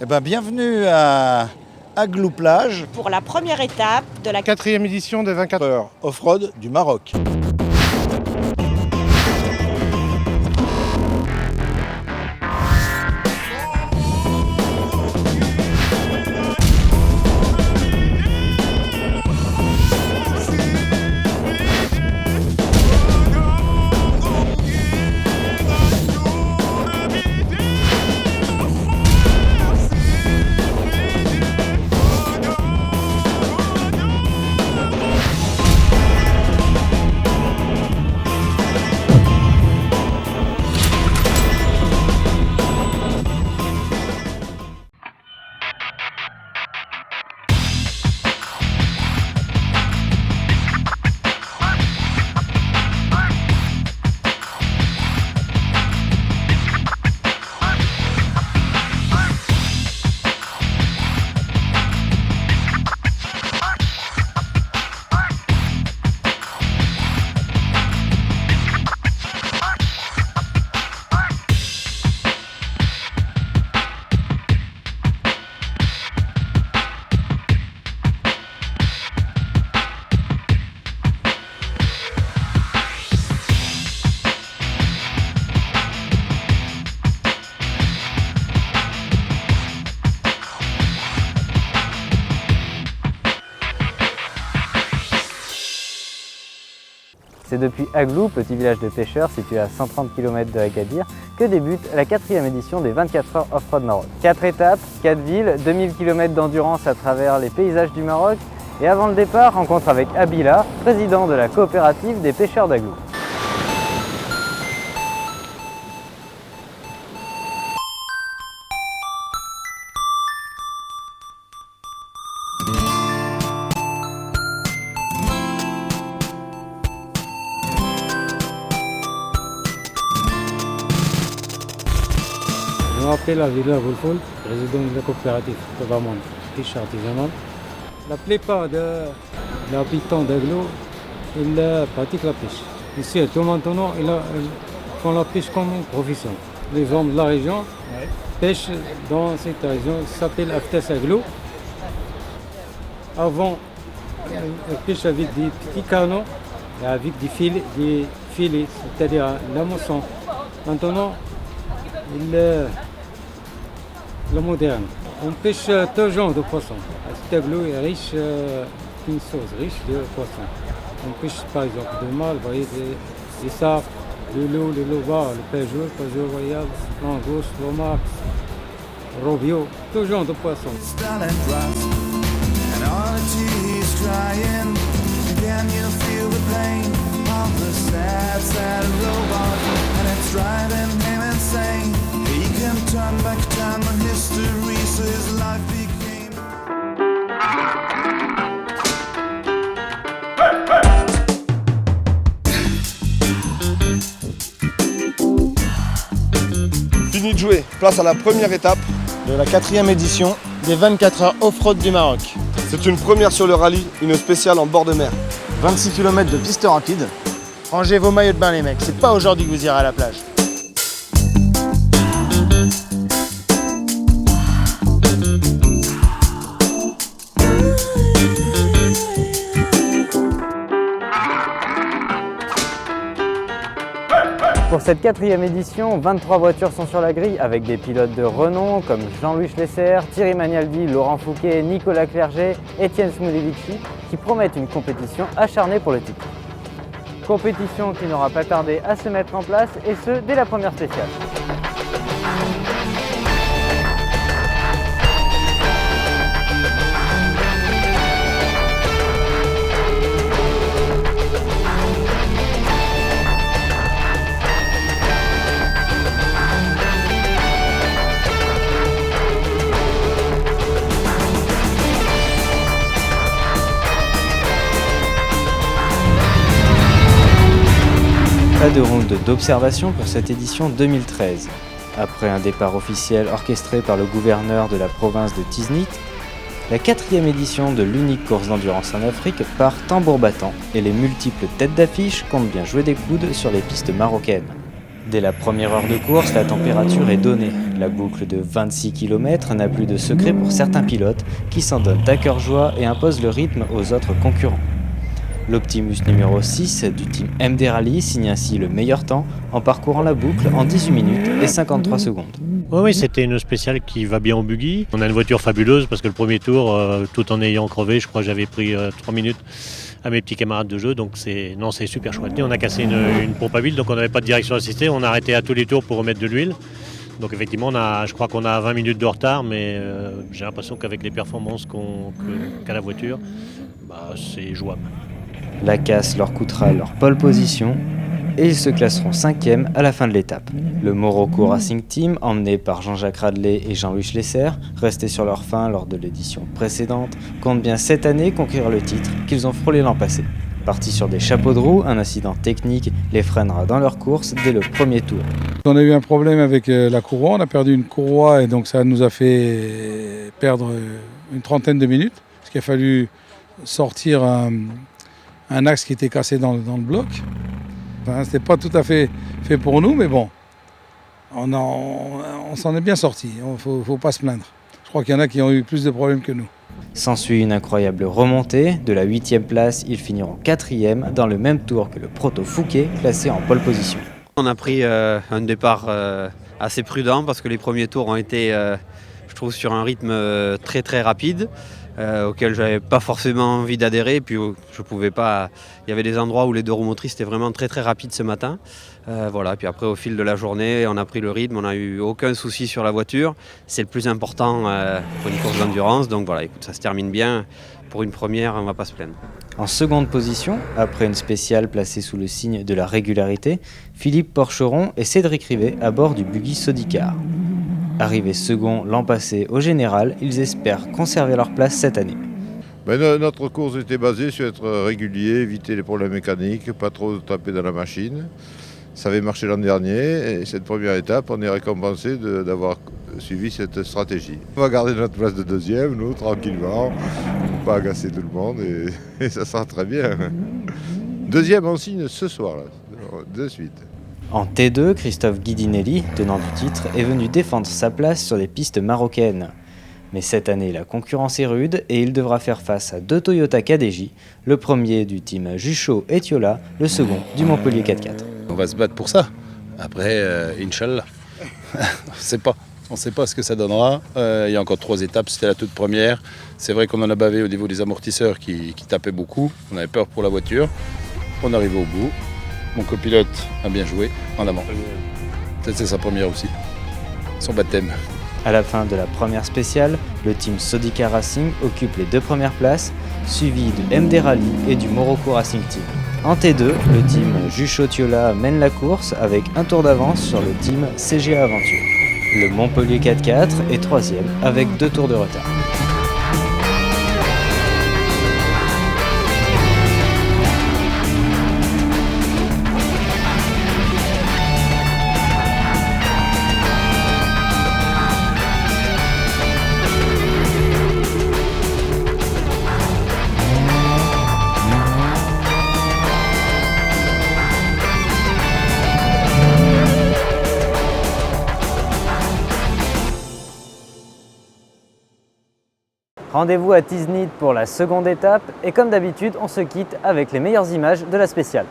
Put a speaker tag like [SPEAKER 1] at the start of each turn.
[SPEAKER 1] Bienvenue à Aglou-Plage
[SPEAKER 2] pour la première étape de la
[SPEAKER 3] 4e édition des 24 heures
[SPEAKER 1] off-road du Maroc.
[SPEAKER 4] C'est depuis Aglou, petit village de pêcheurs situé à 130 km de Agadir, que débute la 4e édition des 24 heures off-road Maroc. 4 étapes, 4 villes, 2000 km d'endurance à travers les paysages du Maroc. Et avant le départ, rencontre avec Abila, président de la coopérative des pêcheurs d'Aglou.
[SPEAKER 5] Je m'appelle Abila Boulfoul, président de la coopérative Tobaman, pêche artisanale. La plupart des habitants d'Aglou, ils pratiquent la pêche. Ici, tout maintenant, ils font la pêche comme une profession. Les hommes de la région pêchent dans cette région qui s'appelle Aftas Aglou. Avant, ils pêchent avec des petits canots et avec des filets, c'est-à-dire la moisson. Maintenant, le moderne. On pêche tout genre de poissons. Cet Aglou est riche d'une sauce, riche de poissons. On pêche par exemple de mal, des sardes, le loup, le loba, le pajot royal, langouste, homard, robio, tout genre de poissons.
[SPEAKER 3] Fini de jouer, place à la première étape
[SPEAKER 1] De la 4e édition des 24 heures off-road du Maroc.
[SPEAKER 3] C'est une première sur le rallye, une spéciale en bord de mer.
[SPEAKER 1] 26 km de piste rapide. Rangez vos maillots de bain les mecs, c'est pas aujourd'hui que vous irez à la plage.
[SPEAKER 4] Pour cette 4e édition, 23 voitures sont sur la grille avec des pilotes de renom comme Jean-Louis Schlesser, Thierry Magnaldi, Laurent Fouquet, Nicolas Clerget, Étienne Smoulevici qui promettent une compétition acharnée pour le titre. Compétition qui n'aura pas tardé à se mettre en place et ce dès la première spéciale. Pas de ronde d'observation pour cette édition 2013. Après un départ officiel orchestré par le gouverneur de la province de Tiznit, la 4e édition de l'unique course d'endurance en Afrique part tambour battant et les multiples têtes d'affiche comptent bien jouer des coudes sur les pistes marocaines. Dès la première heure de course, la température est donnée. La boucle de 26 km n'a plus de secret pour certains pilotes qui s'en donnent à cœur joie et imposent le rythme aux autres concurrents. L'Optimus numéro 6 du team MD Rally signe ainsi le meilleur temps en parcourant la boucle en 18 minutes et 53 secondes.
[SPEAKER 6] Oui, c'était une spéciale qui va bien au buggy. On a une voiture fabuleuse parce que le premier tour, tout en ayant crevé, je crois que j'avais pris 3 minutes à mes petits camarades de jeu, donc c'est super chouette. Et on a cassé une pompe à huile, donc on n'avait pas de direction assistée, on a arrêté à tous les tours pour remettre de l'huile. Donc effectivement, je crois qu'on a 20 minutes de retard, mais j'ai l'impression qu'avec les performances qu'a la voiture, c'est jouable.
[SPEAKER 4] La casse leur coûtera leur pole position et ils se classeront 5e à la fin de l'étape. Le Morocco Racing Team, emmené par Jean-Jacques Radley et Jean-Louis Schlesser, restés sur leur faim lors de l'édition précédente, comptent bien cette année conquérir le titre qu'ils ont frôlé l'an passé. Partis sur des chapeaux de roue, un incident technique les freinera dans leur course dès le premier tour.
[SPEAKER 7] On a eu un problème avec la courroie, on a perdu une courroie et donc ça nous a fait perdre une trentaine de minutes, parce qu'il a fallu sortir un axe qui était cassé dans le bloc. Enfin, c'était pas tout à fait fait pour nous, mais bon, on s'en est bien sorti, faut pas se plaindre. Je crois qu'il y en a qui ont eu plus de problèmes que nous.
[SPEAKER 4] S'ensuit une incroyable remontée. De la 8e place, ils finiront 4e dans le même tour que le Proto Fouquet, classé en pole position.
[SPEAKER 8] On a pris un départ assez prudent parce que les premiers tours ont été, je trouve, sur un rythme très très rapide. Auquel j'avais pas forcément envie d'adhérer, puis je pouvais pas. Il y avait des endroits où les deux roues motrices étaient vraiment très très rapides ce matin. Voilà. Puis après, au fil de la journée, on a pris le rythme, on n'a eu aucun souci sur la voiture. C'est le plus important pour une course d'endurance. Donc voilà, écoute, ça se termine bien. Pour une première, on va pas se plaindre.
[SPEAKER 4] En seconde position, après une spéciale placée sous le signe de la régularité, Philippe Porcheron et Cédric Rivet à bord du buggy Sodicar. Arrivés second l'an passé au général, ils espèrent conserver leur place cette année.
[SPEAKER 9] Notre course était basée sur être régulier, éviter les problèmes mécaniques, pas trop taper dans la machine. Ça avait marché l'an dernier et cette première étape, on est récompensé d'avoir suivi cette stratégie. On va garder notre place de deuxième, nous, tranquillement, pour pas agacer tout le monde et ça sera très bien. Deuxième, on signe ce soir, là, de suite.
[SPEAKER 4] En T2, Christophe Guidinelli, tenant du titre, est venu défendre sa place sur les pistes marocaines. Mais cette année, la concurrence est rude et il devra faire face à 2 Toyota KDJ, le premier du team Juchot et Thiola, le second du Montpellier 4x4.
[SPEAKER 10] On va se battre pour ça. Après, Inch'Allah, on ne sait pas ce que ça donnera. Il y a encore 3 étapes, c'était la toute première. C'est vrai qu'on en a bavé au niveau des amortisseurs qui tapaient beaucoup. On avait peur pour la voiture. On arrive au bout. Mon copilote a bien joué, en avant. Peut-être c'est sa première aussi, son baptême.
[SPEAKER 4] À la fin de la première spéciale, le team Sodicar Racing occupe les 2 premières places, suivi de MD Rally et du Morocco Racing Team. En T2, le team Juchot-Thiola mène la course avec un tour d'avance sur le team CGA Aventure. Le Montpellier 4x4 est 3e avec 2 tours de retard. Rendez-vous à Tiznit pour la seconde étape et comme d'habitude, on se quitte avec les meilleures images de la spéciale.